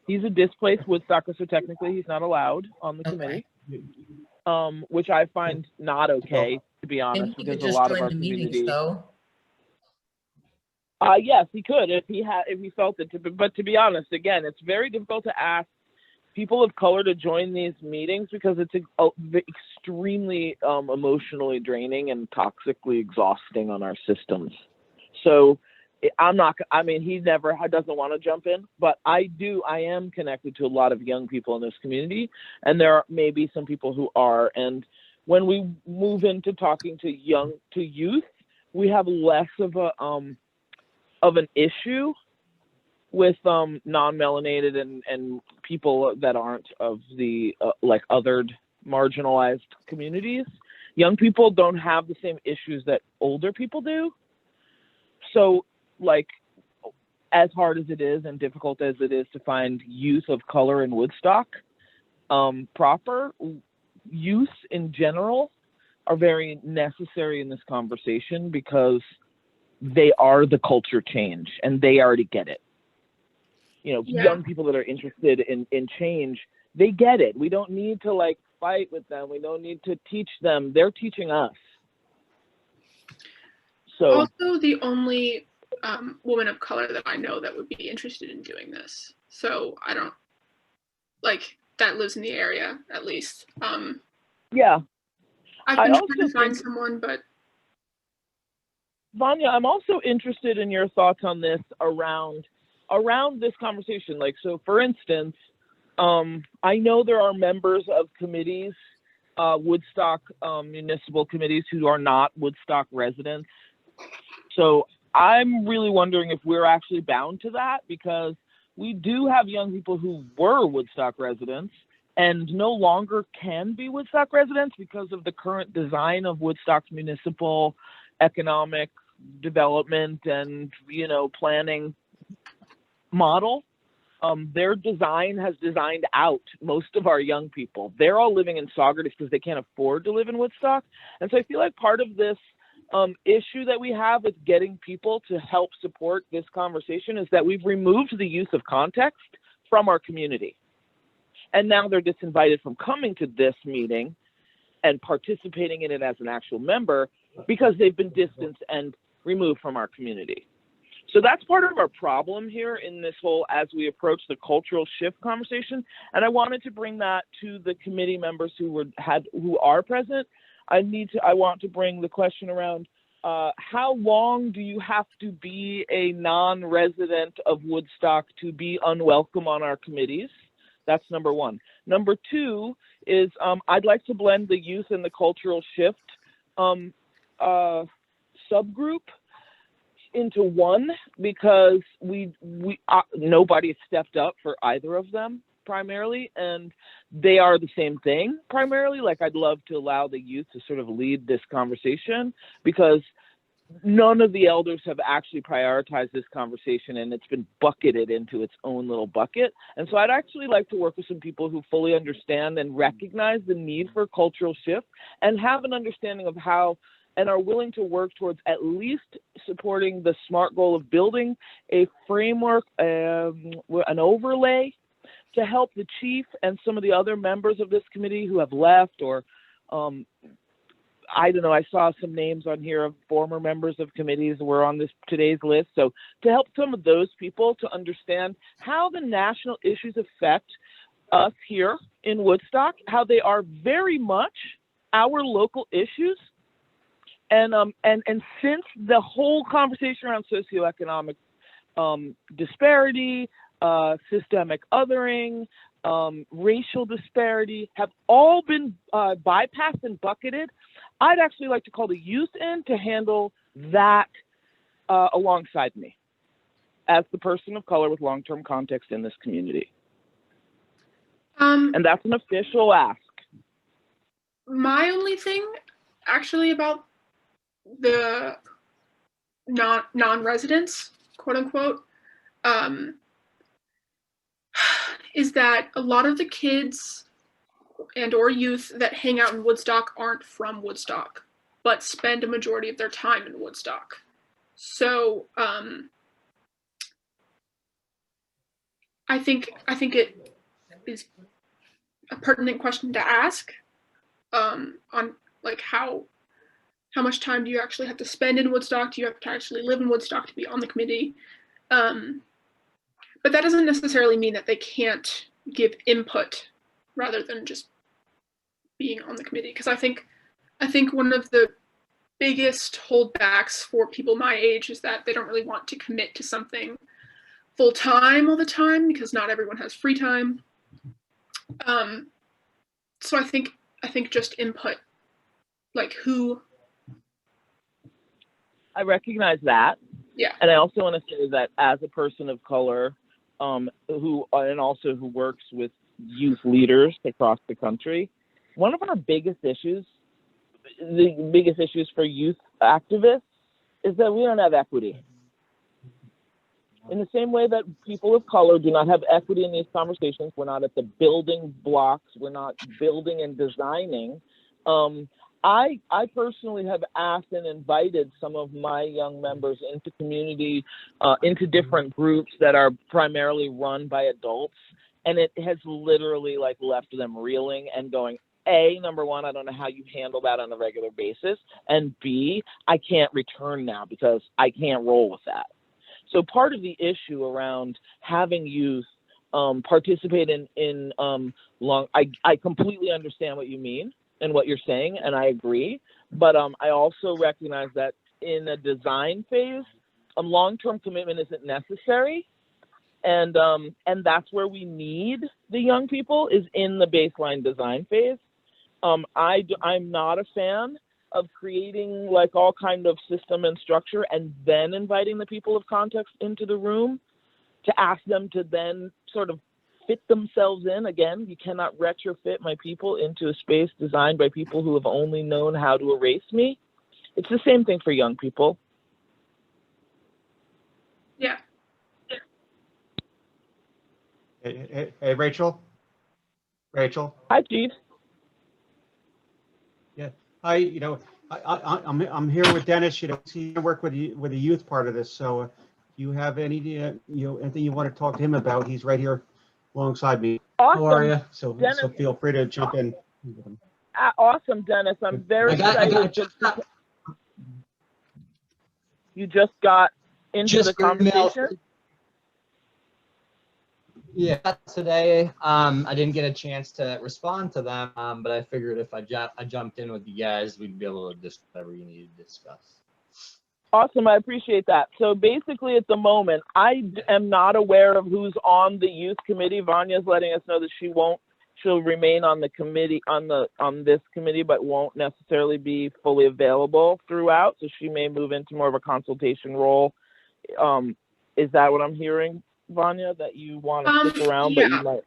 He's a displaced Woodstocker, so technically he's not allowed on the committee, which I find not okay, to be honest, Maybe he because could a just lot of join our the meetings, community. though. Yes, he could if he felt it. But to be honest, again, it's very difficult to ask people of color to join these meetings because it's extremely emotionally draining and toxically exhausting on our systems. So he never doesn't want to jump in, but I am connected to a lot of young people in this community, and there are maybe some people who are. And when we move into talking to youth, we have less of an issue with non-melanated and people that aren't of the othered marginalized communities. Young people don't have the same issues that older people do. So as hard as it is and difficult as it is to find youth of color in Woodstock, proper youth in general are very necessary in this conversation because they are the culture change and they already get it. Young people that are interested in change, they get it. We don't need to fight with them. We don't need to teach them. They're teaching us. So also the only woman of color that I know that would be interested in doing this. So I don't that lives in the area at least. Yeah. I've been trying to find someone, but Vanya, I'm also interested in your thoughts on this around this conversation. So for instance, I know there are members of committees, Woodstock municipal committees who are not Woodstock residents. So I'm really wondering if we're actually bound to that, because we do have young people who were Woodstock residents and no longer can be Woodstock residents because of the current design of Woodstock's municipal economic development and, planning model. Their design has designed out most of our young people. They're all living in Saugerties because they can't afford to live in Woodstock. And so I feel like part of this issue that we have with getting people to help support this conversation is that we've removed the use of context from our community. And now they're disinvited from coming to this meeting and participating in it as an actual member because they've been distanced and removed from our community. So that's part of our problem here in this whole, as we approach the cultural shift conversation. And I wanted to bring that to the committee members who are present. I want to bring the question around, how long do you have to be a non-resident of Woodstock to be unwelcome on our committees? That's number one. Number two is I'd like to blend the youth and the cultural shift subgroup into one, because nobody stepped up for either of them primarily, and they are the same thing primarily. I'd love to allow the youth to sort of lead this conversation, because none of the elders have actually prioritized this conversation, and it's been bucketed into its own little bucket. And so I'd actually like to work with some people who fully understand and recognize the need for cultural shift and have an understanding of how, and are willing to work towards at least supporting the SMART goal of building a framework, an overlay to help the chief and some of the other members of this committee who have left, or I don't know, I saw some names on here of former members of committees who were on today's list. So to help some of those people to understand how the national issues affect us here in Woodstock, how they are very much our local issues. And since the whole conversation around socioeconomic disparity, systemic othering, racial disparity have all been bypassed and bucketed, I'd actually like to call the youth in to handle that alongside me as the person of color with long-term context in this community. And that's an official ask. My only thing actually about the non-residents, quote unquote, is that a lot of the kids and or youth that hang out in Woodstock aren't from Woodstock, but spend a majority of their time in Woodstock. So I think it is a pertinent question to ask, on like how much time do you actually have to spend in Woodstock? Do you have to actually live in Woodstock to be on the committee? But that doesn't necessarily mean that they can't give input rather than just being on the committee. Because I think one of the biggest holdbacks for people my age is that they don't really want to commit to something full time all the time because not everyone has free time. So I think just input, like who. I recognize that. Yeah. And I also want to say that as a person of color, who works with youth leaders across the country, one of our biggest issues, the biggest issues for youth activists, is that we don't have equity. In the same way that people of color do not have equity in these conversations, we're not at the building blocks, we're not building and designing. I personally have asked and invited some of my young members into community, into different groups that are primarily run by adults, and it has literally like left them reeling and going, A, number one, I don't know how you handle that on a regular basis, and B, I can't return now because I can't roll with that. So part of the issue around having youth participate in I completely understand what you mean and what you're saying, and I agree. But I also recognize that in a design phase, a long-term commitment isn't necessary, and that's where we need the young people, is in the baseline design phase. I'm not a fan of creating like all kind of system and structure and then inviting the people of context into the room to ask them to then sort of fit themselves in. Again, you cannot retrofit my people into a space designed by people who have only known how to erase me. It's the same thing for young people. Yeah. Hey, Rachel. Hi, Chief. Yeah. I'm here with Dennis. He's gonna work with the youth part of this. So, if you have any anything you want to talk to him about, he's right here alongside me. Awesome. How are you? So Dennis, feel free to jump in. Awesome, Dennis. I'm very excited. You just got into the conversation? Yeah, today I didn't get a chance to respond to them, but I figured if I jumped in with you guys, we'd be able to discuss whatever you need to discuss. Awesome, I appreciate that. So basically at the moment, I am not aware of who's on the youth committee. Vanya's letting us know that she'll remain on the committee, on this committee, but won't necessarily be fully available throughout. So she may move into more of a consultation role. Is that what I'm hearing, Vanya, that you want to stick around, yeah. but you might?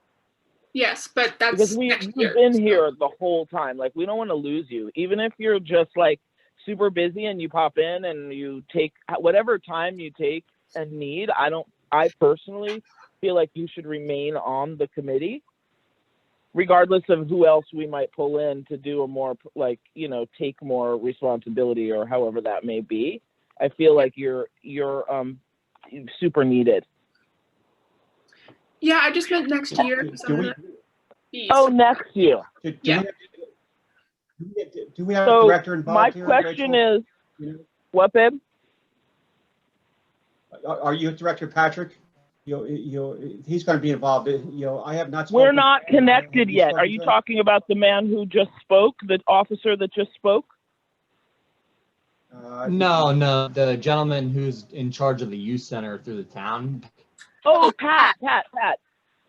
Yes, but that's because next you've been here the whole time. Like, we don't want to lose you, even if you're just like super busy and you pop in and you take whatever time you take and need. I personally feel like you should remain on the committee, regardless of who else we might pull in to do a more take more responsibility or however that may be. I feel like you're super needed. Yeah, I just meant next year. Next year. Do we have a director involved here? My question is, what, babe? Are you Director Patrick? He's going to be involved. I have not. We're not connected yet. Are you talking about the man who just spoke, the officer that just spoke? No, the gentleman who's in charge of the youth center through the town. Oh, Pat.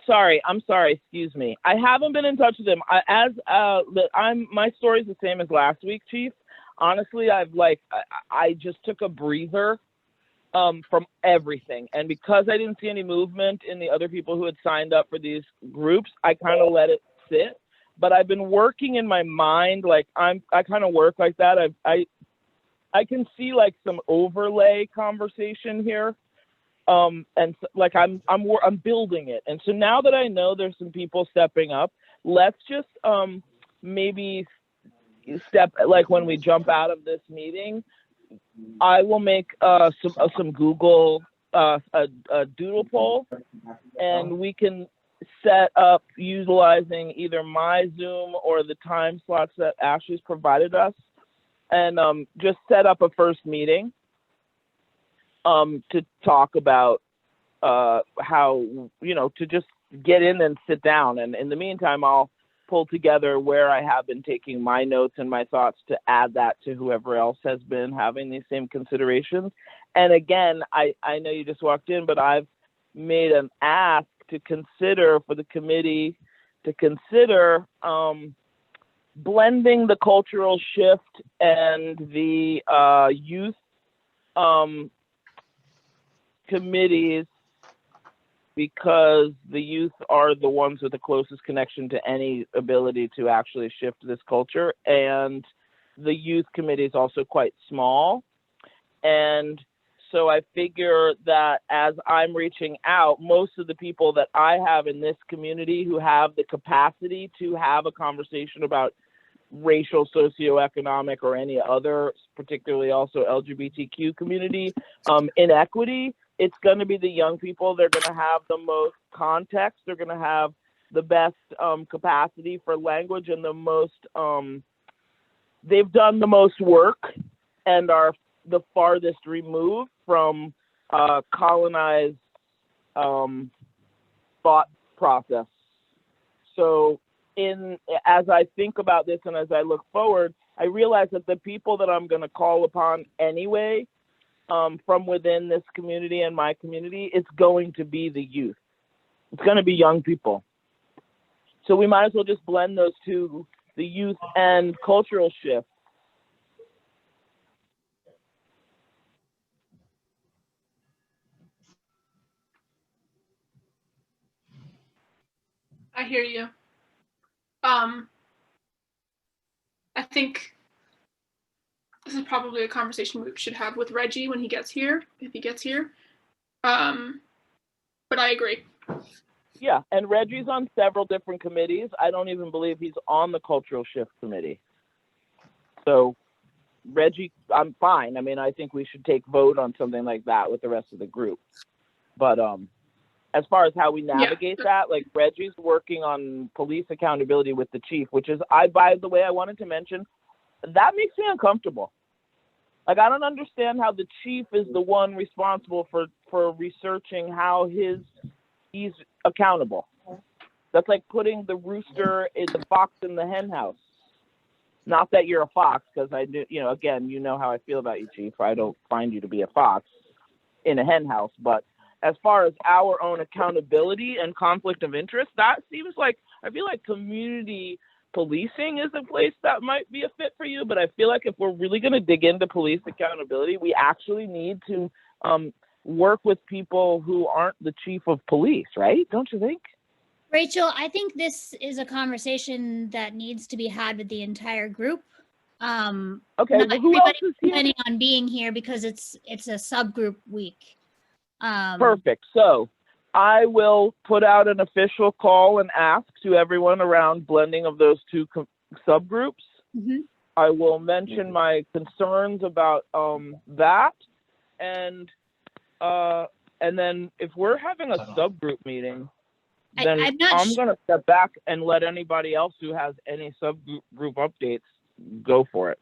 Sorry, I'm sorry. Excuse me. I haven't been in touch with him. My story's the same as last week, Chief. Honestly, I just took a breather from everything, and because I didn't see any movement in the other people who had signed up for these groups, I kind of let it sit. But I've been working in my mind, I kind of work like that. I can see like some overlay conversation here. And I'm building it. And so now that I know there's some people stepping up, let's just maybe step, like when we jump out of this meeting, I will make some Google a doodle poll, and we can set up utilizing either my Zoom or the time slots that Ashley's provided us, and just set up a first meeting to talk about how, to just get in and sit down. And in the meantime, I'll pull together where I have been taking my notes and my thoughts to add that to whoever else has been having these same considerations. And again, I know you just walked in, but I've made an ask to consider for the committee to consider blending the cultural shift and the youth committees, because the youth are the ones with the closest connection to any ability to actually shift this culture. And the youth committee is also quite small. And so I figure that as I'm reaching out, most of the people that I have in this community who have the capacity to have a conversation about racial, socioeconomic, or any other, particularly also LGBTQ community inequity, it's going to be the young people. They're going to have the most context. They're going to have the best capacity for language and the most, they've done the most work and are the farthest removed from colonized thought process. So as I think about this and as I look forward, I realize that the people that I'm going to call upon anyway, from within this community and my community, it's going to be the youth. It's going to be young people. So we might as well just blend those two, the youth and cultural shift. I hear you. I think this is probably a conversation we should have with Reggie when he gets here, if he gets here. But I agree. Yeah, and Reggie's on several different committees. I don't even believe he's on the cultural shift committee. So Reggie, I'm fine. I mean, I think we should take vote on something like that with the rest of the group. But as far as how we navigate that, like Reggie's working on police accountability with the chief, which is, by the way, I wanted to mention, that makes me uncomfortable. Like, I don't understand how the chief is the one responsible for researching how he's accountable. That's like putting the rooster in the fox in the hen house. Not that you're a fox, because I do, again, you know how I feel about you, chief. I don't find you to be a fox in a hen house. But as far as our own accountability and conflict of interest, that seems like, I feel like community policing is a place that might be a fit for you. But I feel like if we're really going to dig into police accountability, we actually need to work with people who aren't the chief of police, right? Don't you think? Rachel, I think this is a conversation that needs to be had with the entire group. Okay, not well, who else is here? planning on being here because it's a subgroup week. Perfect. So I will put out an official call and ask to everyone around blending of those two subgroups. Mm-hmm. I will mention my concerns about that, and then if we're having a subgroup meeting, then I'm going to step back and let anybody else who has any subgroup updates go for it.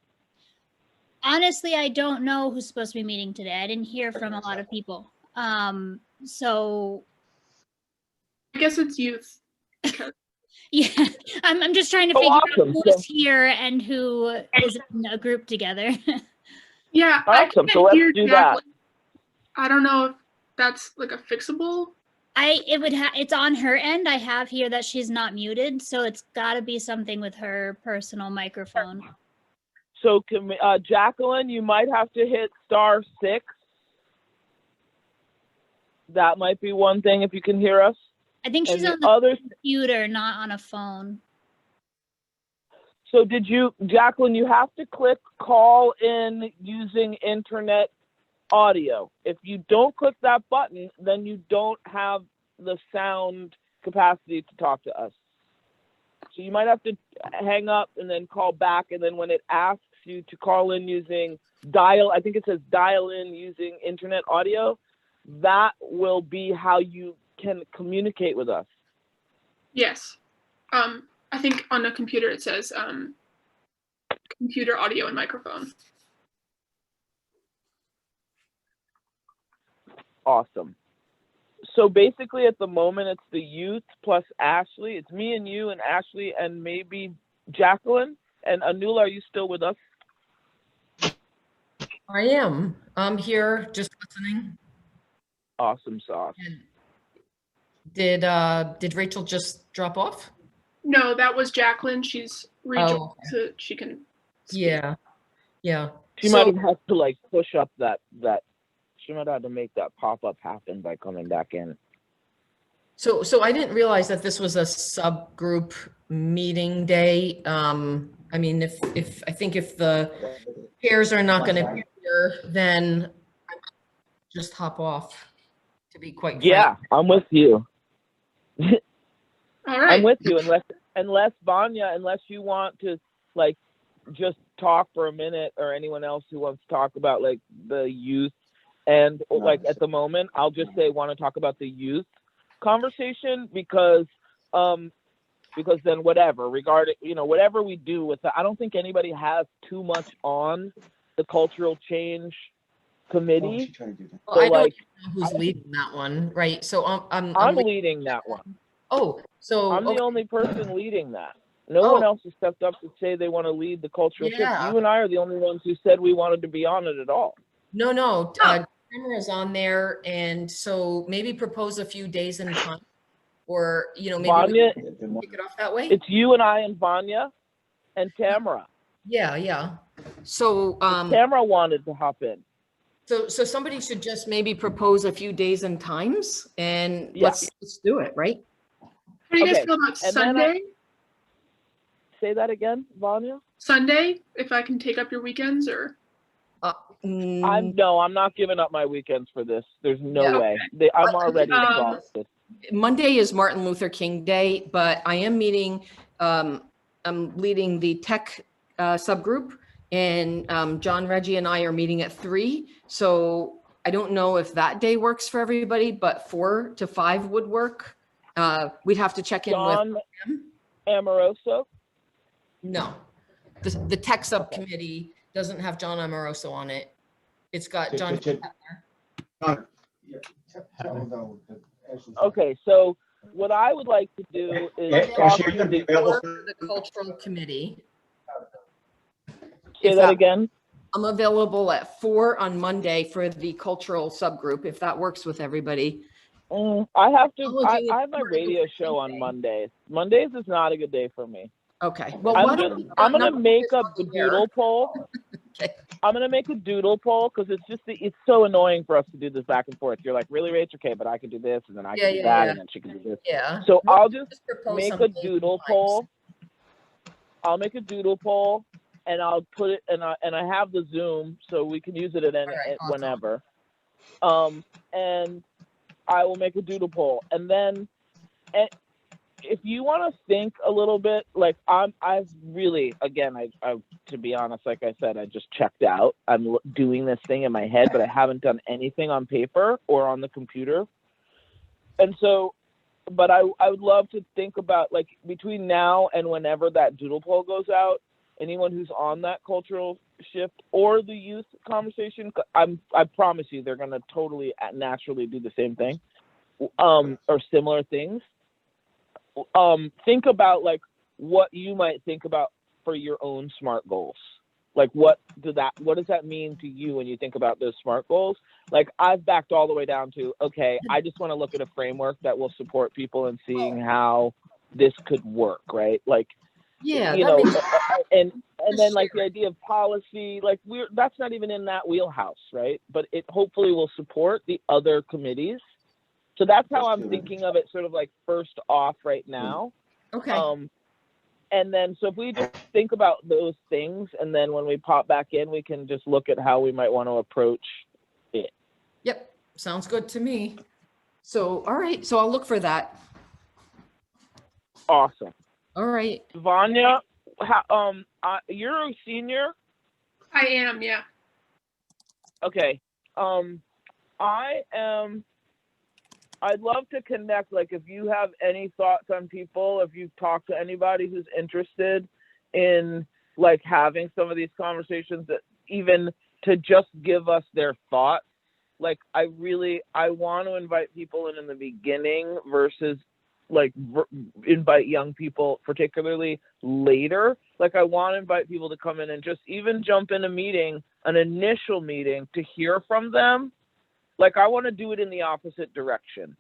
Honestly, I don't know who's supposed to be meeting today. I didn't hear from a lot of people. So I guess it's youth. yeah, I'm just trying to figure out who's here and who is in a group together. Yeah, awesome. So let's do that. I don't know if that's like a fixable. It's on her end. I have here that she's not muted, so it's got to be something with her personal microphone. So Jacqueline, you might have to hit *6. That might be one thing if you can hear us. I think she's on the computer, not on a phone. So Jacqueline, you have to click call in using internet audio. If you don't click that button, then you don't have the sound capacity to talk to us. So you might have to hang up and then call back, and then when it asks you to call in using I think it says dial in using internet audio, that will be how you can communicate with us. Yes. I think on a computer it says computer, audio, and microphone. Awesome. So basically at the moment it's the youth plus Ashley. It's me and you and Ashley and maybe Jacqueline. And Anula, are you still with us? I am. I'm here just listening. Awesome sauce. And did Rachel just drop off? No, that was Jacqueline. She's rejoined Oh, so she can speak. yeah. Yeah. She might have had to like push up that she might have had to make that pop-up happen by coming back in. So I didn't realize that this was a subgroup meeting day. I mean, if the pairs are not going to be here, then I might just hop off, to be quite frank. Yeah, I'm with you. All right. I'm with you, unless Vanya, unless you want to like just talk for a minute, or anyone else who wants to talk about like the youth, and like at the moment, I'll just say want to talk about the youth conversation because then whatever regarding whatever we do with that, I don't think anybody has too much on the cultural change committee. Well, So, I don't like, know who's leading that one, right? So I'm leading that one. Oh, so I'm the okay. only person leading that. No one else has stepped up to say they want to lead the cultural shift. Yeah. You and I are the only ones who said we wanted to be on it at all. No. Camera's on there, and so maybe propose a few days in time, or maybe Vanya, we can kick it off that way. it's you and I and Vanya and Tamara. Yeah. So Tamara wanted to hop in. So somebody should just maybe propose a few days and times, and Yeah. let's do it, right? How do you guys Okay, feel about and then Sunday? Say that again, Vanya. Sunday, if I can take up your weekends, or I'm not giving up my weekends for this. There's no Yeah. way. I'm already exhausted. Monday is Martin Luther King Day, but I am meeting. I'm leading the tech subgroup, and John, Reggie, and I are meeting at 3. So I don't know if that day works for everybody, but 4 to 5 would work. We'd have to check in John with him. Amoroso. No, the tech subcommittee doesn't have John Amoroso on it. It's got John. Okay, so what I would like to do is Ashley, are you gonna be available for the cultural committee. say If that again. I'm available at 4 on Monday for the cultural subgroup, if that works with everybody. I have to. Oh, do you- I have my radio show on Mondays. Mondays is not a good day for me. Okay. Well, I'm gonna make up the doodle poll. Okay. I'm gonna make a doodle poll because it's so annoying for us to do this back and forth. You're like, really, Rach? Okay, but I can do this, and then I can do that, and then she can do this. Yeah. So Well, I'll just propose make a something doodle sometimes. poll. I'll make a doodle poll, and I'll put it, and I have the Zoom, so we can use it at any All right, awesome. whenever. And I will make a doodle poll, and then, if you want to think a little bit, like I've really, again, I to be honest, like I said, I just checked out. I'm doing this thing in my head, but I haven't done anything on paper or on the computer. And so, but I would love to think about, like, between now and whenever that doodle poll goes out, anyone who's on that cultural shift or the youth conversation, I promise you they're going to totally naturally do the same thing, or similar things. Think about like what you might think about for your own SMART goals. Like what does that mean to you when you think about those SMART goals? Like I've backed all the way down to, okay, I just want to look at a framework that will support people in seeing how this could work, right? Like, Yeah. and then like the idea of policy, like that's not even in that wheelhouse, right? But it hopefully will support the other committees. So that's how I'm thinking of it, sort of like first off right now. Okay. And then, so if we just think about those things, and then when we pop back in, we can just look at how we might want to approach it. Yep. Sounds good to me. So, all right. So I'll look for that. Awesome. All right. Vanya, you're a senior? I am, yeah. Okay. I'd love to connect. Like, if you have any thoughts on people, if you've talked to anybody who's interested in like having some of these conversations, that even to just give us their thoughts. Like, I want to invite people in the beginning versus like invite young people, particularly later. Like, I want to invite people to come in and just even jump in a meeting, an initial meeting, to hear from them. Like, I want to do it in the opposite direction.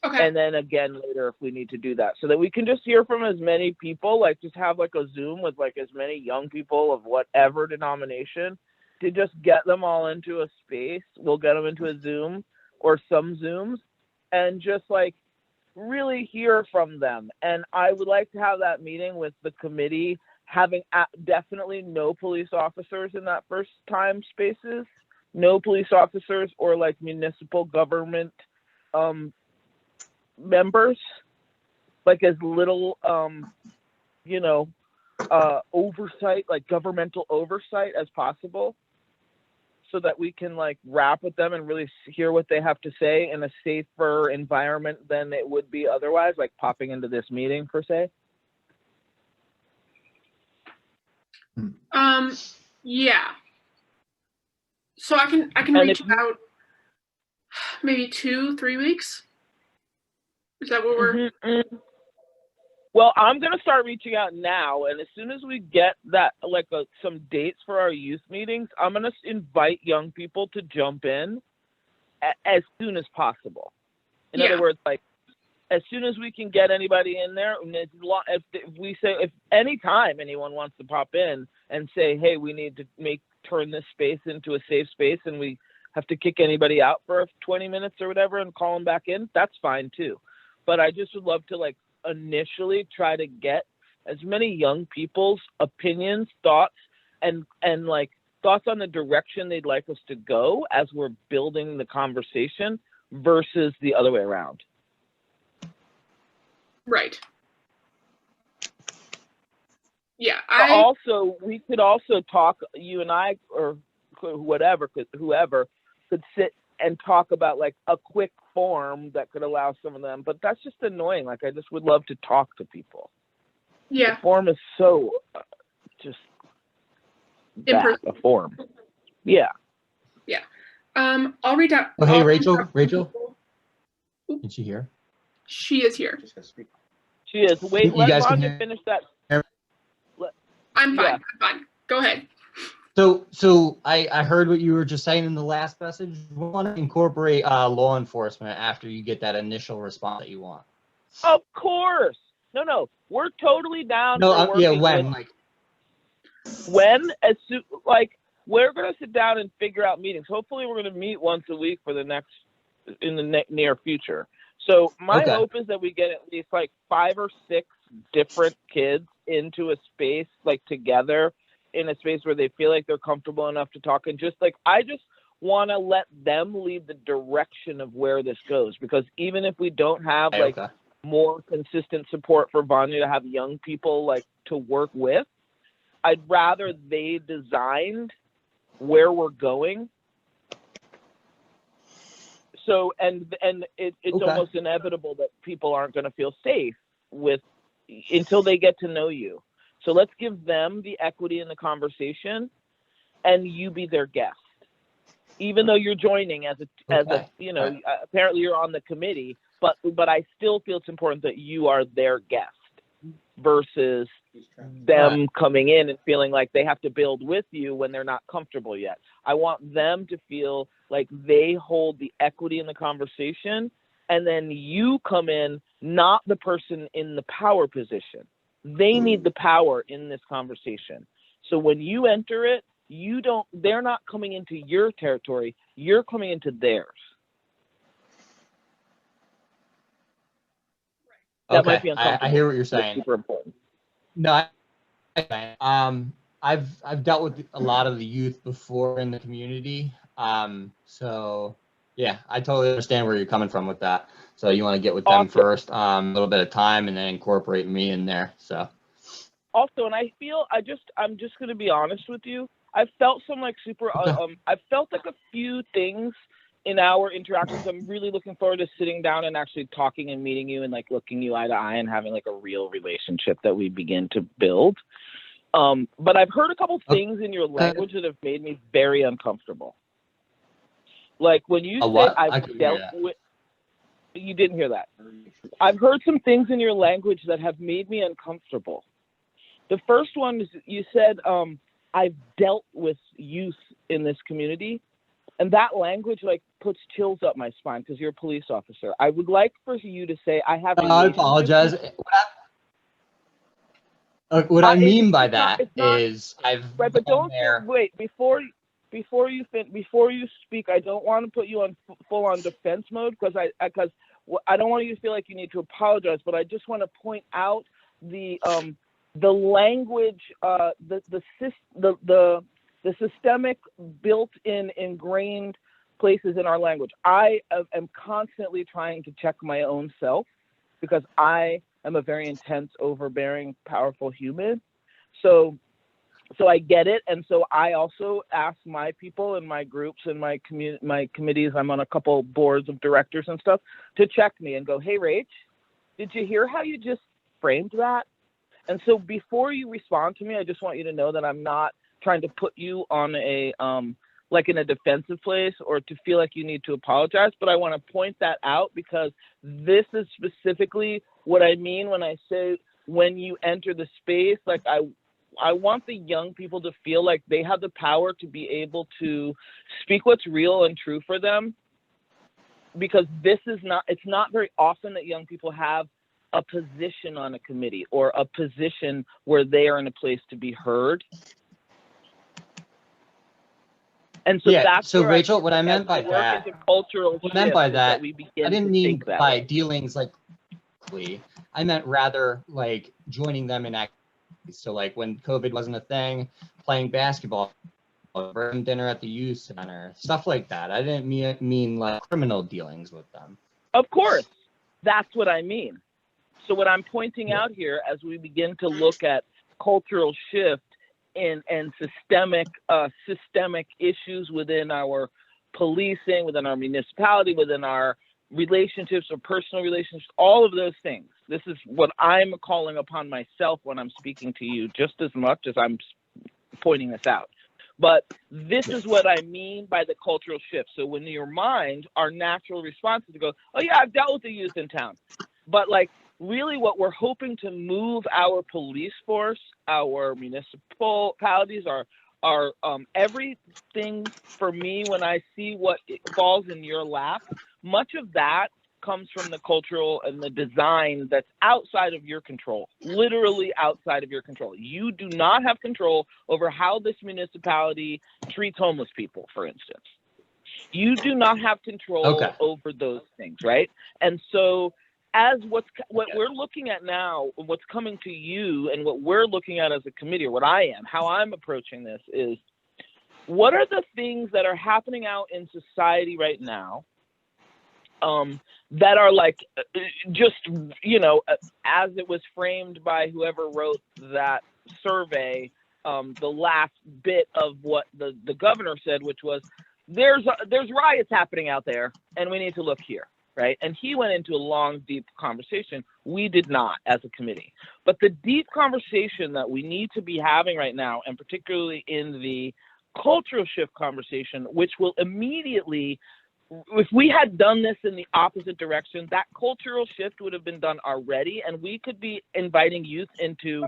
Okay. And then again later if we need to do that, so that we can just hear from as many people, like just have like a Zoom with like as many young people of whatever denomination, to just get them all into a space. We'll get them into a Zoom or some Zooms and just like really hear from them. And I would like to have that meeting with the committee, having definitely no police officers in that first time spaces, no police officers or like municipal government members, like as little oversight, like governmental oversight as possible, so that we can like wrap with them and really hear what they have to say in a safer environment than it would be otherwise, like popping into this meeting per se. Yeah. So I can And reach out maybe 2-3 weeks. Is that what we're? Well, I'm going to start reaching out now. And as soon as we get that, like some dates for our youth meetings, I'm going to invite young people to jump in as soon as possible. In other words, like as soon as we can get anybody in there, and if anytime anyone wants to pop in and say, hey, we need to turn this space into a safe space and we have to kick anybody out for 20 minutes or whatever and call them back in, that's fine too. But I just would love to like initially try to get as many young people's opinions, thoughts, and like thoughts on the direction they'd like us to go as we're building the conversation versus the other way around. Right. Yeah. Also, we could also talk, you and I, or whoever could sit and talk about like a quick form that could allow some of them, but that's just annoying. Like, I just would love to talk to people. Yeah. The form is so just that, a form. Yeah. Yeah. I'll read out. Oh, hey, Rachel. Is she here? She is here. She is. Wait, You let guys can Vanya finish that. I'm fine. Yeah. I'm fine. Go ahead. So I heard what you were just saying in the last message. We want to incorporate law enforcement after you get that initial response that you want. Of course. No, we're totally down. No, yeah, when? When? As soon, like, we're going to sit down and figure out meetings. Hopefully we're going to meet once a week for in the near future. So my hope is that we get at least like 5 or 6 different kids into a space, like together in a space where they feel like they're comfortable enough to talk. And just like, I just want to let them lead the direction of where this goes, because even if we don't have like more consistent support for Vanya to have young people like to work with, I'd rather they designed where we're going. So, and it's almost inevitable that people aren't going to feel safe until they get to know you. So let's give them the equity in the conversation, and you be their guest, even though you're joining as a apparently you're on the committee, but I still feel it's important that you are their guest versus them coming in and feeling like they have to build with you when they're not comfortable yet. I want them to feel like they hold the equity in the conversation, and then you come in, not the person in the power position. They need the power in this conversation. So when you enter it, they're not coming into your territory, you're coming into theirs. That might be uncomfortable. I hear what you're saying. It's super important. No, I've dealt with a lot of the youth before in the community. So yeah, I totally understand where you're coming from with that. So you want to get with them first, a little bit of time, and then incorporate me in there. So also, and I feel I'm just going to be honest with you. I felt some like I felt like a few things in our interactions, I'm really looking forward to sitting down and actually talking and meeting you and like looking you eye to eye and having like a real relationship that we begin to build. But I've heard a couple things in your language that have made me very uncomfortable. Like when you say what? I've dealt with, you didn't hear that. I've heard some things in your language that have made me uncomfortable. The first one is you said, I've dealt with youth in this community. And that language like puts chills up my spine because you're a police officer. I would like for you to say I have. I apologize. What I mean by that is I've right, but don't there. wait before you speak. I don't want to put you on full on defense mode because I don't want you to feel like you need to apologize. But I just want to point out the language, the systemic, built-in, ingrained places in our language. I am constantly trying to check my own self because I am a very intense, overbearing, powerful human. So I get it. And so I also ask my people and my groups and my committees, I'm on a couple boards of directors and stuff, to check me and go, hey, Rach, did you hear how you just framed that? And so before you respond to me, I just want you to know that I'm not trying to put you on a like in a defensive place or to feel like you need to apologize, but I want to point that out because this is specifically what I mean when I say when you enter the space. Like I want the young people to feel like they have the power to be able to speak what's real and true for them, because it's not very often that young people have a position on a committee or a position where they are in a place to be heard. And so that's so where Rachel, what I meant by that, what I meant by that, I didn't mean by dealings like, I meant rather like joining them in activities. So like when COVID wasn't a thing, playing basketball, bringing dinner at the youth center, stuff like that. I didn't mean like criminal dealings with them. Of course, that's what I mean. So what I'm pointing out here as we begin to look at cultural shift and systemic issues within our policing, within our municipality, within our relationships or personal relationships, all of those things. This is what I'm calling upon myself when I'm speaking to you, just as much as I'm pointing this out. But this is what I mean by the cultural shift. So when your mind, our natural response is to go, oh yeah, I've dealt with the youth in town. But like, really what we're hoping to move our police force, our municipalities, our everything for me when I see what falls in your lap, much of that comes from the cultural and the design that's outside of your control, literally outside of your control. You do not have control over how this municipality treats homeless people, for instance. You do not have control over those things, right? And so as what we're looking at now, what's coming to you and what we're looking at as a committee, or how I'm approaching this is, what are the things that are happening out in society right now that are like, just, as it was framed by whoever wrote that survey, the last bit of what the governor said, which was, there's riots happening out there and we need to look here. Right. And he went into a long, deep conversation. We did not as a committee. But the deep conversation that we need to be having right now, and particularly in the cultural shift conversation, which will immediately, if we had done this in the opposite direction, that cultural shift would have been done already. And we could be inviting youth into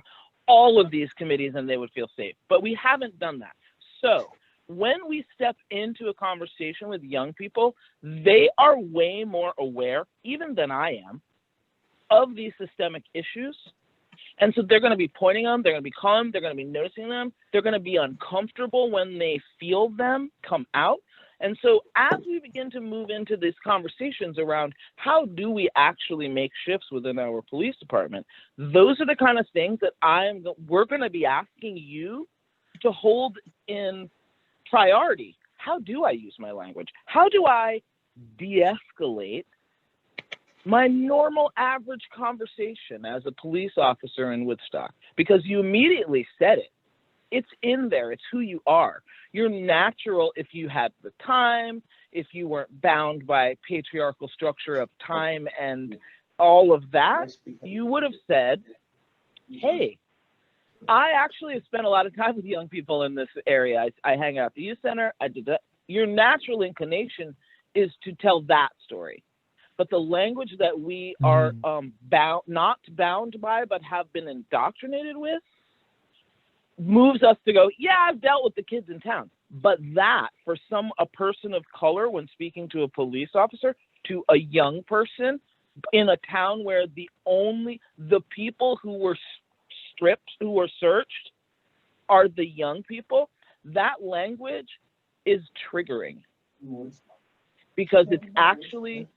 all of these committees and they would feel safe. But we haven't done that. So when we step into a conversation with young people, they are way more aware, even than I am, of these systemic issues. And so they're going to be pointing them, they're going to be calm, they're going to be noticing them, they're going to be uncomfortable when they feel them come out. And so as we begin to move into these conversations around how do we actually make shifts within our police department, those are the kind of things that we're going to be asking you to hold in priority. How do I use my language? How do I de-escalate my normal average conversation as a police officer in Woodstock? Because you immediately said it. It's in there. It's who you are. You're natural if you had the time, if you weren't bound by patriarchal structure of time and all of that, you would have said, hey, I actually have spent a lot of time with young people in this area. I hang out at the youth center. I did that. Your natural inclination is to tell that story. But the language that we are not bound by, but have been indoctrinated with, moves us to go, yeah, I've dealt with the kids in town. But that, for a person of color, when speaking to a police officer, to a young person in a town where the people who were stripped, who were searched, are the young people, that language is triggering. Because it's actually,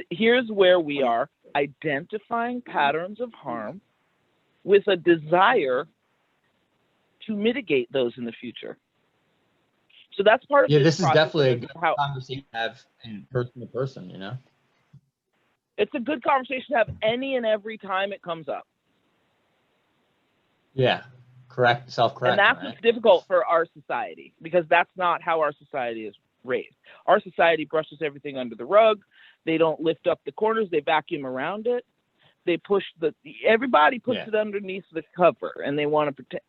here's where we are, identifying patterns of harm with a desire to mitigate those in the future. So that's part of this is process definitely a good conversation to have in person to person, you know? It's a good conversation to have any and every time it comes up. Yeah, self-correct. And that's right? what's difficult for our society, because that's not how our society is raised. Our society brushes everything under the rug. They don't lift up the corners. They vacuum around it. They push everybody puts it underneath the cover, and they want to pretend.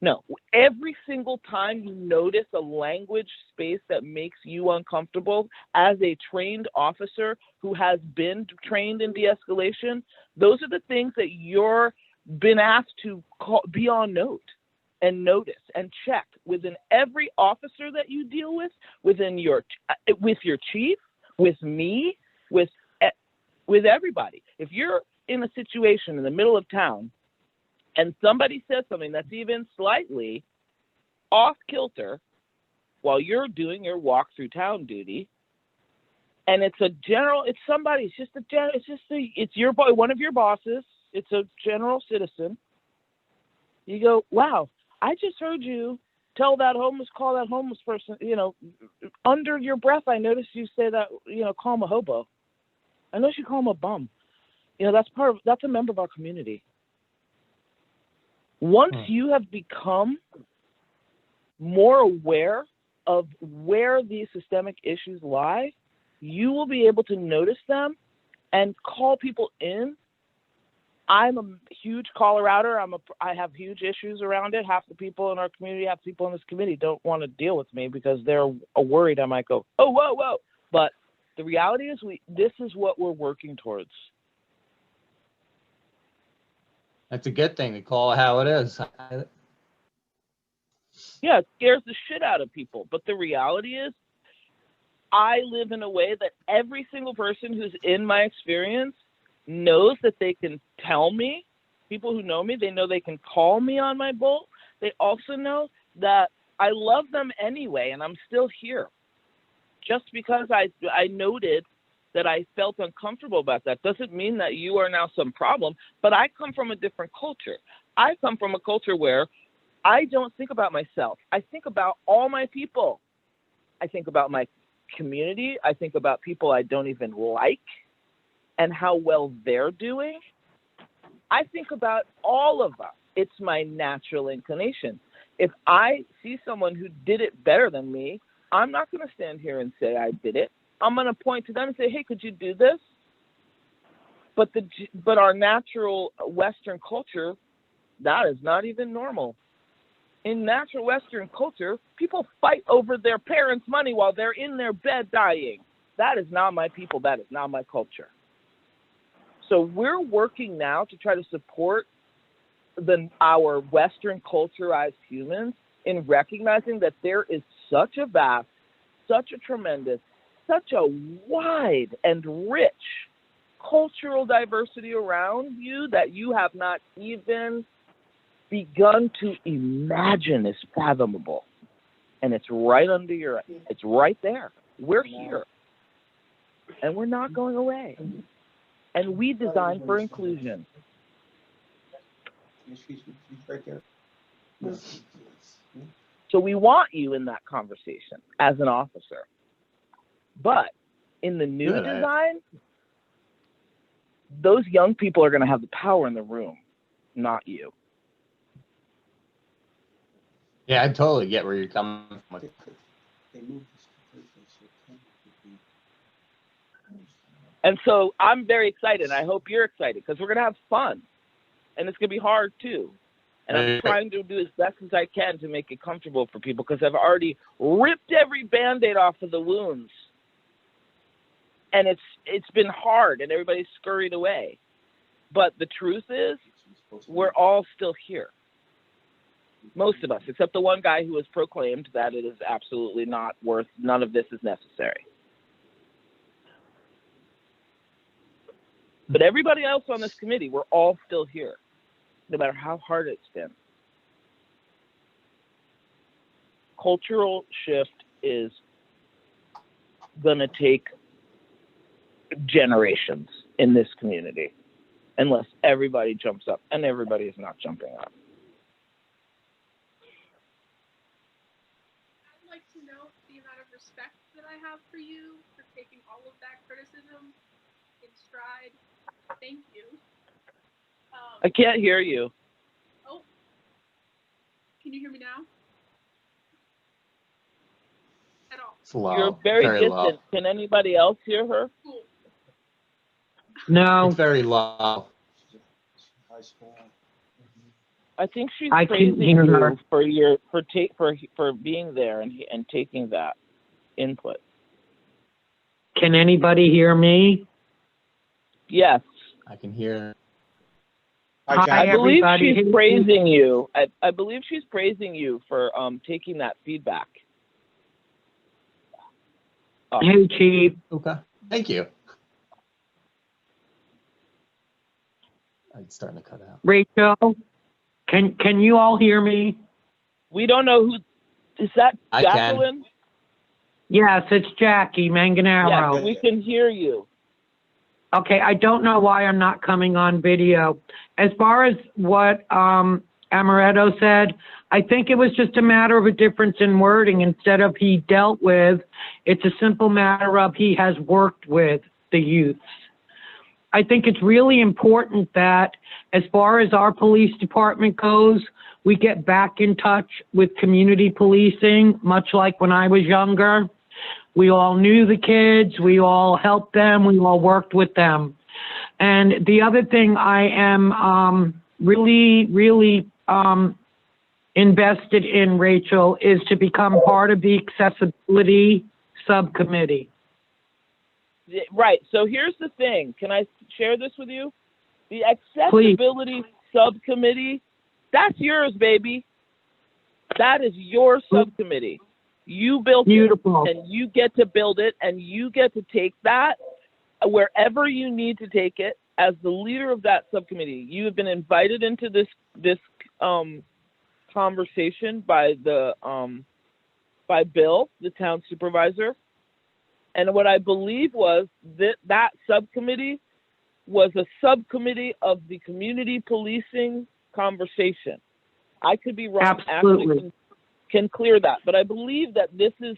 No. Every single time you notice a language space that makes you uncomfortable, as a trained officer who has been trained in de-escalation, those are the things that you're been asked to be on note and notice and check within every officer that you deal with, with your chief, with me, with everybody. If you're in a situation in the middle of town and somebody says something that's even slightly off kilter while you're doing your walk through town duty, and it's your boy, one of your bosses, it's a general citizen, you go, wow, I just heard you call that homeless person, under your breath, I noticed you say that, call him a hobo. I noticed you call him a bum. That's a member of our community. Once you have become more aware of where these systemic issues lie, you will be able to notice them and call people in. I'm a huge caller outer. I have huge issues around it. Half the people in our community, half the people in this committee don't want to deal with me because they're worried I might go, oh, whoa. But the reality is this is what we're working towards. That's a good thing to call it how it is. Yeah, it scares the shit out of people. But the reality is, I live in a way that every single person who's in my experience knows that they can tell me. People who know me, they know they can call me on my bull. They also know that I love them anyway, and I'm still here. Just because I noted that I felt uncomfortable about that doesn't mean that you are now some problem, but I come from a different culture. I come from a culture where I don't think about myself. I think about all my people. I think about my community. I think about people I don't even like and how well they're doing. I think about all of us. It's my natural inclination. If I see someone who did it better than me, I'm not going to stand here and say I did it. I'm going to point to them and say, hey, could you do this? But our natural Western culture, that is not even normal. In natural Western culture, people fight over their parents' money while they're in their bed dying. That is not my people. That is not my culture. So we're working now to try to support our Western culturized humans in recognizing that there is such a vast, such a tremendous, such a wide and rich cultural diversity around you that you have not even begun to imagine is fathomable. And it's right under it's right there. We're here. And we're not going away. And we design for inclusion. She's right there. So we want you in that conversation as an officer. But in the new design, those young people are going to have the power in the room, not you. Yeah, I totally get where you're coming from with it. They moved this to Thursday, so 10 would be- And so I'm very excited. I hope you're excited because we're going to have fun. And it's going to be hard too. And I'm trying to do as best as I can to make it comfortable for people because I've already ripped every Band-Aid off of the wounds. And it's been hard and everybody's scurried away. But the truth is, we're all still here. Most of us, except the one guy who has proclaimed that it is absolutely not worth, none of this is necessary. But everybody else on this committee, we're all still here, no matter how hard it's been. Cultural shift is going to take generations in this community, unless everybody jumps up, and everybody is not jumping up. I'd like to note the amount of respect that I have for you for taking all of that criticism in stride. Thank you. I can't hear you. Oh, can you hear me now? At all? It's low. You're very distant. Low. Can anybody else hear her? Cool. No, It's very low. High school. I think she's I can't praising hear her. you for being there and taking that input. can anybody hear me? Yes, I can hear. Hi, Hi, Jack. I believe everybody. she's praising you. I believe she's praising you for taking that feedback. Hey, Chief. Okay. Thank you. It's starting to cut out. Rachel, can you all hear me? We don't know who is that. I can. Jacqueline? Yes, it's Jackie Yeah, Manganaro. we can hear you. Okay, I don't know why I'm not coming on video. As far as what Amaretto said, I think it was just a matter of a difference in wording. Instead of he dealt with, it's a simple matter of he has worked with the youths. I think it's really important that as far as our police department goes, we get back in touch with community policing, much like when I was younger. We all knew the kids, we all helped them, we all worked with them. And the other thing I am really invested in, Rachel, is to become part of the accessibility subcommittee. Right. So here's the thing. Can I share this with you? The accessibility subcommittee, that's yours, baby. That is your subcommittee. You built Beautiful. it, and you get to build it, and you get to take that wherever you need to take it. As the leader of that subcommittee, you have been invited into this conversation by by Bill, the town supervisor. And what I believe was that subcommittee was a subcommittee of the community policing conversation. I could be wrong. Absolutely. Ashley can clear that, but I believe that this is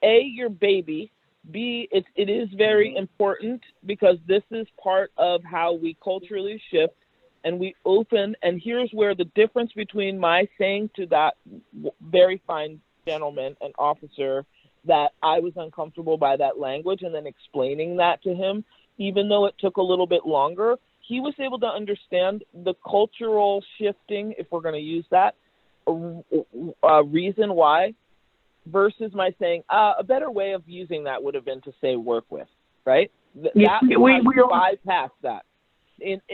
A, your baby. B, it is very important because this is part of how we culturally shift and we open. And here's where the difference between my saying to that very fine gentleman and officer that I was uncomfortable by that language and then explaining that to him, even though it took a little bit longer, he was able to understand the cultural shifting, if we're going to use that, reason why, versus my saying, a better way of using that would have been to say work with, right? We bypass that.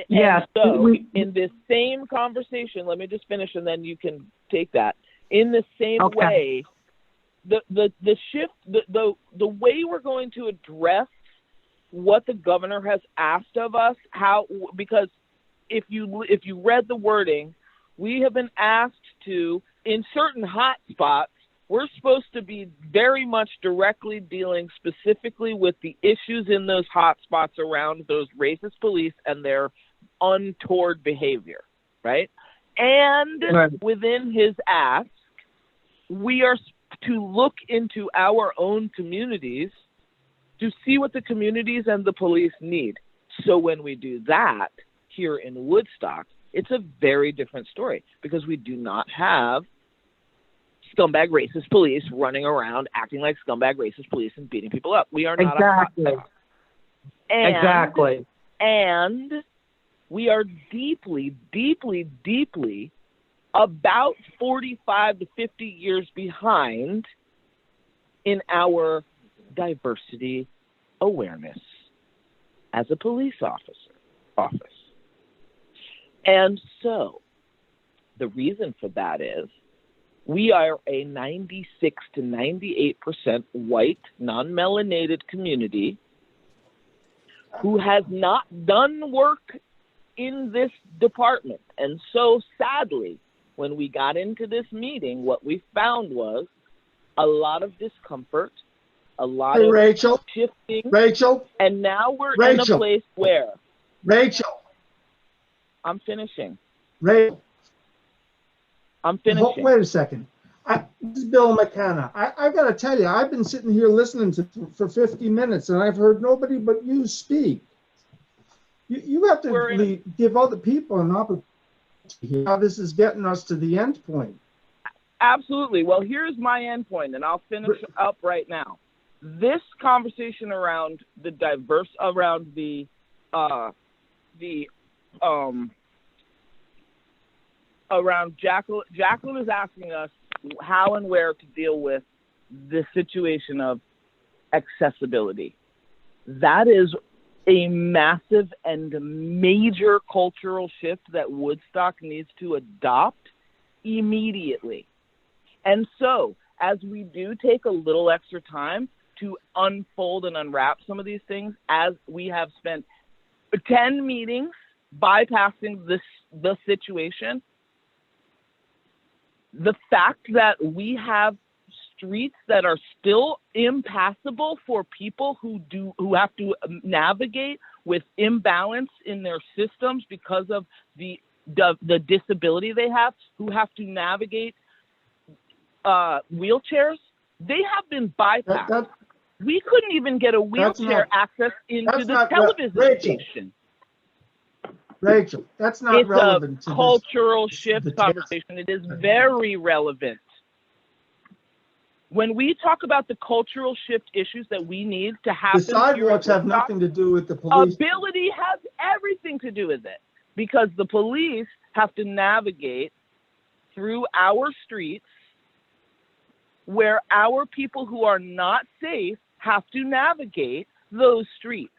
Yes. So in this same conversation, let me just finish and then you can take that. In the same way, the shift, the way we're going to address what the governor has asked of us, because if you read the wording, we have been asked to, in certain hot spots, we're supposed to be very much directly dealing specifically with the issues in those hot spots around those racist police and their untoward behavior, right? And within his ask, we are to look into our own communities to see what the communities and the police need. So when we do that here in Woodstock, it's a very different story because we do not have scumbag racist police running around acting like scumbag racist police and beating people up. We are not Exactly. Exactly. And we are deeply, deeply, deeply about 45 to 50 years behind in our diversity awareness as a police office. And so the reason for that is we are a 96 to 98% white, non-melanated community who has not done work in this department. And so sadly, when we got into this meeting, what we found was a lot of discomfort, a lot of Rachel, shifting. Rachel, And now we're in a Rachel. place where Rachel, I'm finishing. Rachel. I'm finishing. Wait a second. This is Bill McKenna. I got to tell you, I've been sitting here listening for 50 minutes, and I've heard nobody but you speak. You have to give other people an opportunity to hear how this is getting us to the end point. Absolutely. Well, here's my end point, and I'll finish up right now. This conversation around the around Jacqueline is asking us how and where to deal with the situation of accessibility. That is a massive and major cultural shift that Woodstock needs to adopt immediately. And so, as we do take a little extra time to unfold and unwrap some of these things, as we have spent 10 meetings bypassing the situation, the fact that we have streets that are still impassable for people who have to navigate with imbalance in their systems because of the disability they have, who have to navigate wheelchairs, they have been bypassed. We couldn't even get a wheelchair access into the television station. Rachel, that's not relevant to this. It's a cultural shift conversation. It is very relevant. When we talk about the cultural shift issues that we need to happen, the sidewalks have nothing to do with the police. Ability has everything to do with it, because the police have to navigate through our streets where our people who are not safe have to navigate those streets.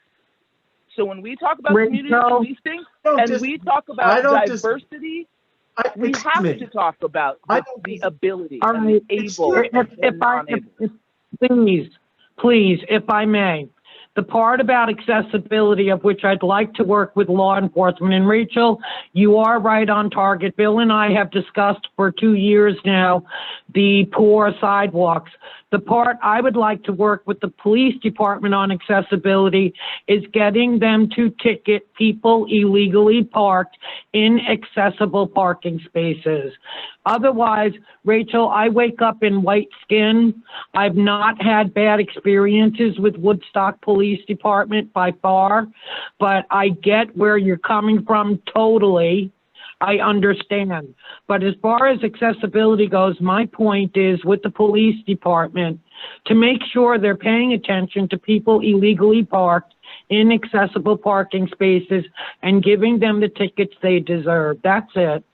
So when we talk about community policing and we talk about diversity, we have to talk about the ability and the able and non-able. Please, if I may, the part about accessibility of which I'd like to work with law enforcement. And Rachel, you are right on target. Bill and I have discussed for 2 years now the poor sidewalks. The part I would like to work with the police department on accessibility is getting them to ticket people illegally parked in accessible parking spaces. Otherwise, Rachel, I wake up in white skin. I've not had bad experiences with Woodstock Police Department by far, but I get where you're coming from totally. I understand. But as far as accessibility goes, my point is with the police department to make sure they're paying attention to people illegally parked in accessible parking spaces and giving them the tickets they deserve. That's it.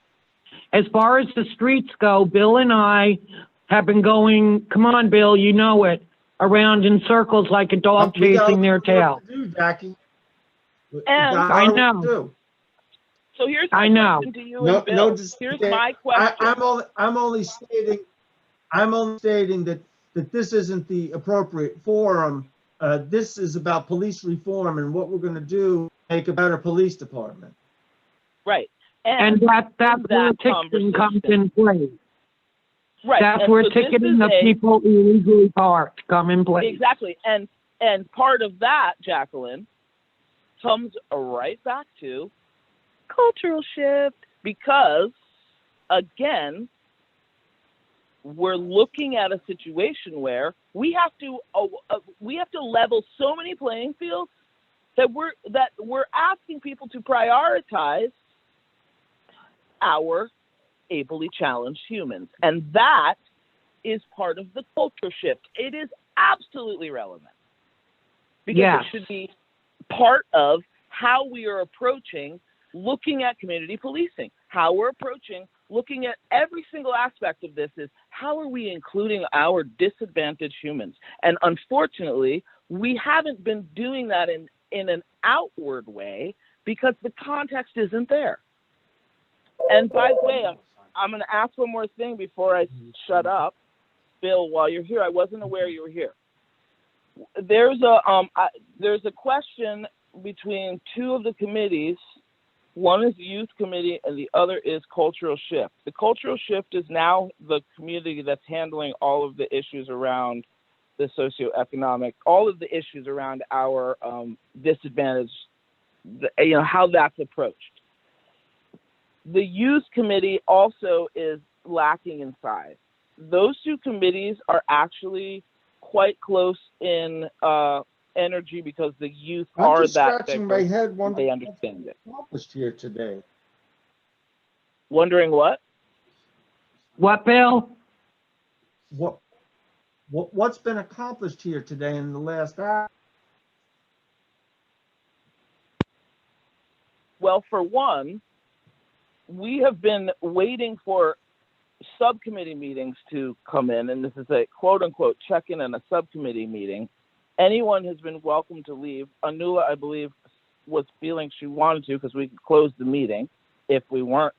As far as the streets go, Bill and I have been going, come on, Bill, you know it, around in circles like a dog chasing their tail. Jackie. I know. So here's my question to you and Bill. Here's my question. I'm only stating that this isn't the appropriate forum. This is about police reform and what we're going to do to make a better police department. Right. And that's where ticketing comes in play. Right. That's where ticketing of people illegally parked come in play. Exactly. And part of that, Jacqueline, comes right back to cultural shift, because again, we're looking at a situation where we have to level so many playing fields that we're asking people to prioritize our ably challenged humans, and that is part of the culture shift. It is absolutely relevant because Yes. it should be part of how we are approaching looking at community policing, how we're approaching looking at every single aspect of this is how are we including our disadvantaged humans? And unfortunately, we haven't been doing that in an outward way because the context isn't there. And by the way, I'm going to ask one more thing before I shut up. Bill, while you're here, I wasn't aware you were here. There's a question between two of the committees. One is the youth committee and the other is cultural shift. The cultural shift is now the community that's handling all of the issues around the socioeconomic, all of the issues around our disadvantage, how that's approached. The youth committee also is lacking in size. Those two committees are actually quite close in energy because the youth I'm are just that scratching my diverse, head wondering they understand it. what's accomplished here today. Wondering what? What, Bill? What's been accomplished here today in the last hour? Well, for one, we have been waiting for subcommittee meetings to come in, and this is a quote-unquote check-in and a subcommittee meeting. Anyone has been welcome to leave. Anula, I believe, was feeling she wanted to because we could close the meeting if we weren't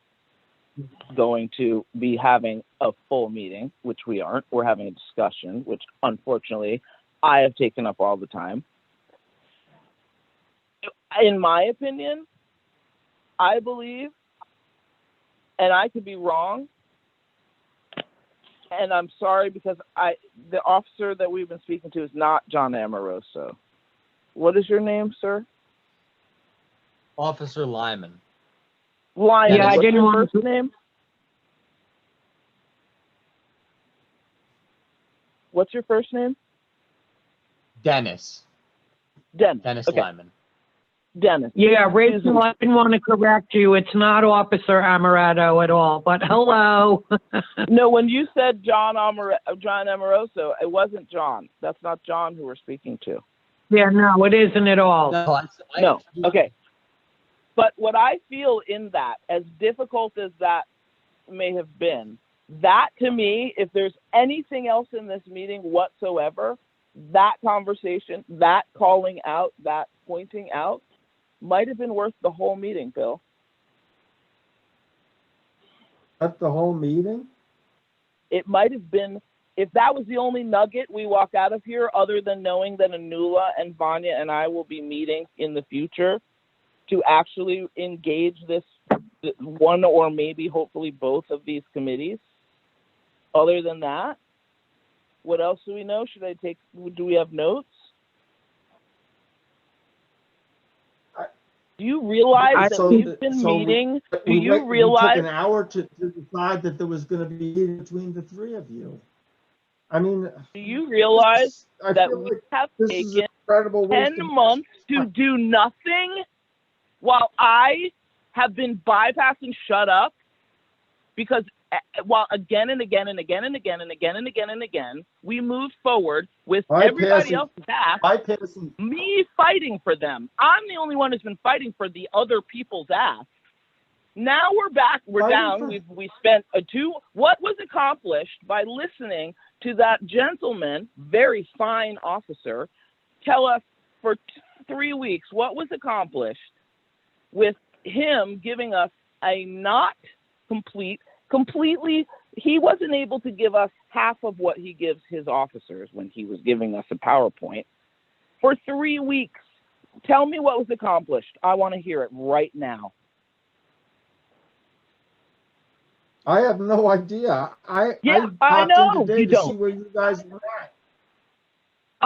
going to be having a full meeting, which we aren't. We're having a discussion, which unfortunately I have taken up all the time. In my opinion, I believe, and I could be wrong, and I'm sorry because the officer that we've been speaking to is not John Amoroso. What is your name, sir? Officer Lyman. Lyman. Yeah, I What's didn't your want first name? What's your first name? Dennis. Dennis. Okay. Lyman. Dennis. Yeah, Rachel, I didn't want to correct you. It's not Officer Amarato at all, but hello. No, when you said John Amoroso, it wasn't John. That's not John who we're speaking to. Yeah, no, it isn't at all. No. Okay. But what I feel in that, as difficult as that may have been, that to me, if there's anything else in this meeting whatsoever, that conversation, that calling out, that pointing out, might have been worth the whole meeting, Bill. That's the whole meeting? It might have been, if that was the only nugget we walk out of here, other than knowing that Anula and Vanya and I will be meeting in the future to actually engage this one or maybe hopefully both of these committees. Other than that, what else do we know? Do we have notes? Do you realize that we've been meeting? Do you realize? It took an hour to decide that there was going to be a meeting between the three of you. I mean, do you realize that we have taken 10 months to do nothing while I have been bypassed and shut up? Because while again and again and again and again and again and again and again, we moved forward with everybody else's ass, me fighting for them. I'm the only one who's been fighting for the other people's ass. Now we're back, we're down, we spent what was accomplished by listening to that gentleman, very fine officer, tell us for 3 weeks what was accomplished with him giving us a not completely, he wasn't able to give us half of what he gives his officers when he was giving us a PowerPoint for 3 weeks. Tell me what was accomplished. I want to hear it right now. I have no idea. I know in today you to don't. see where you guys were at.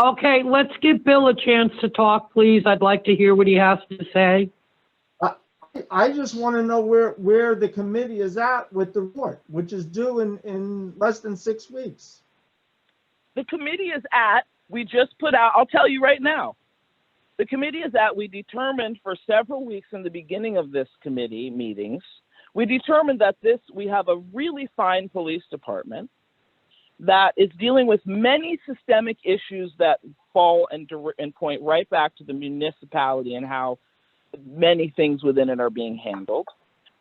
Okay, let's give Bill a chance to talk, please. I'd like to hear what he has to say. I just want to know where the committee is at with the report, which is due in less than 6 weeks. The committee is at, we just put out, I'll tell you right now, the committee is at, we determined for several weeks in the beginning of this committee meetings, we determined that we have a really fine police department. that is dealing with many systemic issues that fall and point right back to the municipality and how many things within it are being handled.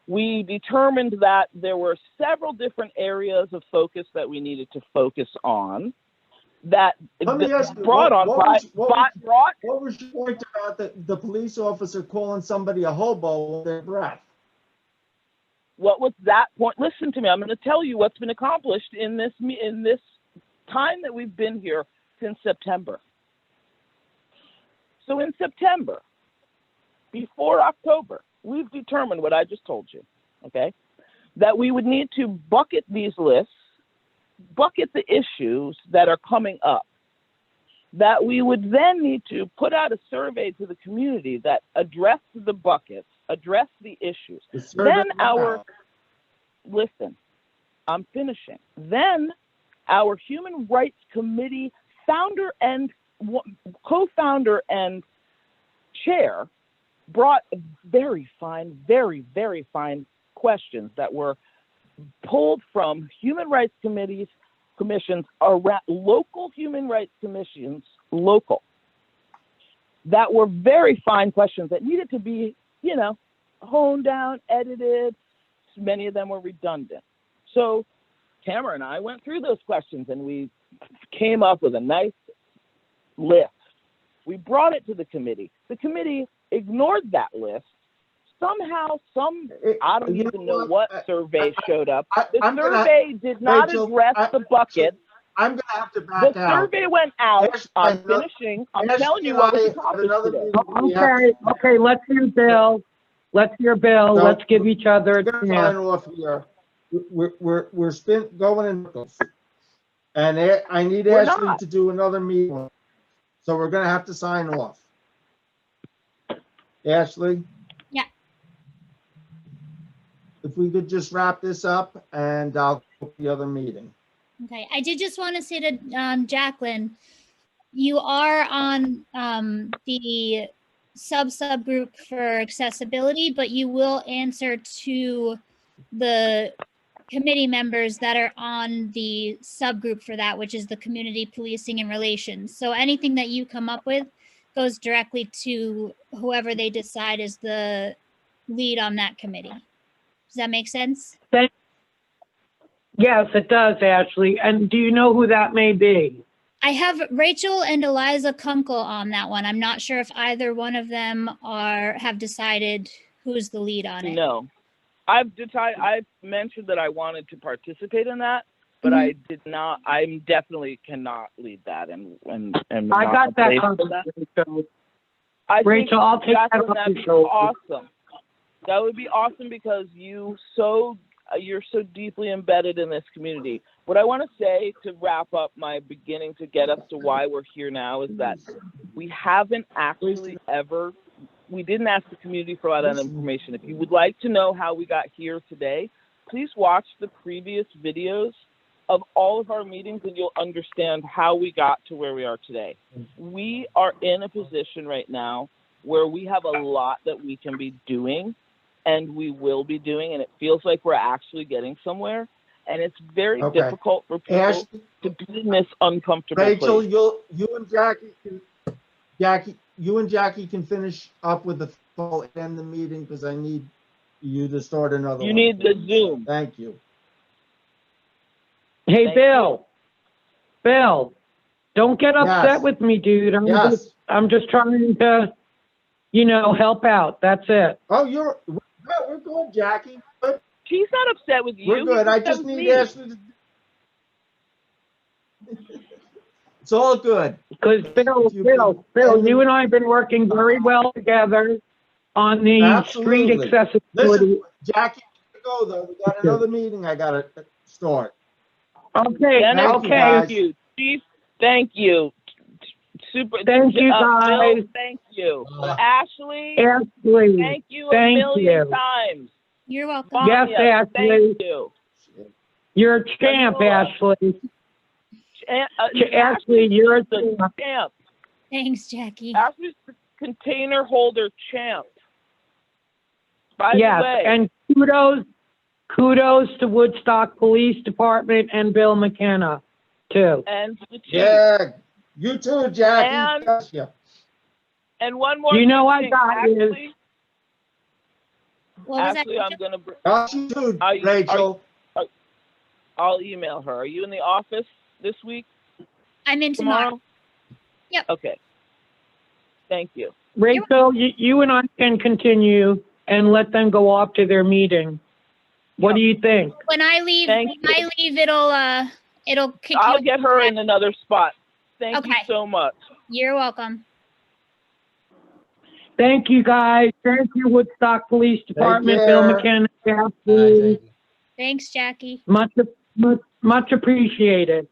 We determined that there were several different areas of focus that we needed to focus on. That Let me ask you, brought on what was your point about the police officer calling somebody a hobo under their breath? What was that point? Listen to me. I'm going to tell you what's been accomplished in this time that we've been here since September. So in September, before October, we've determined what I just told you, okay? That we would need to bucket these lists, bucket the issues that are coming up, that we would then need to put out a survey to the community that addressed the buckets, addressed the issues. Then listen, I'm finishing. Then our Human Rights Committee founder and co-founder and chair brought very fine questions that were pulled from human rights commissions around local human rights commissions, that were very fine questions that needed to be, honed down, edited. Many of them were redundant. So Tamara and I went through those questions and we came up with a nice list. We brought it to the committee. The committee ignored that list. Somehow, I don't even know what survey showed up. The survey did not address the bucket. I'm going to have to back out. The survey went out. I'm finishing. I'm telling you what was accomplished today. Okay, let's hear Bill. Let's hear Bill. No, let's give each other a chance. Sign off here. We're going in circles. And I need Ashley to do another meeting. So we're going to have to sign off. Ashley? Yeah. If we could just wrap this up and I'll book the other meeting. Okay, I did just want to say to Jacqueline, you are on the subgroup for accessibility, but you will answer to the committee members that are on the subgroup for that, which is the community policing and relations. So anything that you come up with goes directly to whoever they decide is the lead on that committee. Does that make sense? Yes, it does, Ashley. And do you know who that may be? I have Rachel and Eliza Kunkel on that one. I'm not sure if either one of them have decided who's the lead on it. No, I've mentioned that I wanted to participate in that, but I did not. I definitely cannot lead that. And I got that. Rachel, I'll take that. That'd be awesome. That would be awesome because you're so deeply embedded in this community. What I want to say to wrap up my beginning to get us to why we're here now is that we haven't actually we didn't ask the community for a lot of information. If you would like to know how we got here today, please watch the previous videos of all of our meetings and you'll understand how we got to where we are today. We are in a position right now where we have a lot that we can be doing and we will be doing, and it feels like we're actually getting somewhere. And it's very difficult for people to be in this uncomfortable Rachel, place. you and Jackie can finish up with the phone and end the meeting because I need you to start another one. You need the Zoom. Thank you. Hey, Thank Bill. Bill, don't get upset Yes. with me, dude. I'm just trying to, help out. That's it. Oh, we're good, Jackie. Good. She's not upset with you. We're good. I just need Ashley to. It's all good. Because Bill, you and I have been working very well together on the street accessibility. Listen, Jackie, go though. We got another meeting I gotta start. Okay. Thank you, Chief. Thank you. Thank you, guys. Bill, thank you. Ashley. Thank you a million times. You're welcome. Yes, Ashley. Thank you. You're a champ, Ashley. Ashley, you're a champ. Thanks, Jackie. Ashley's the container holder champ. By yes, the way. And kudos to Woodstock Police Department and Bill McKenna. too. And the chief. Yeah, you too, Jackie. And- Bless you. And one more You know I thing. got you. Ashley, What was that? Ashley, I'm gonna. Got you too, Are you- Rachel. I'll email her. Are you in the office this week? I'm in tomorrow. Yep. Okay. Thank you. Rachel, you and I can continue and let them go off to their meeting. What do you think? When I leave, Thank it'll kick I'll you. get her in another spot. Thank you Okay. so much. You're welcome. Thank you, guys. Thank you, Woodstock Police Department, Bill care. McKenna, All right, Jackie. thank you. Thanks, Jackie. Much appreciated.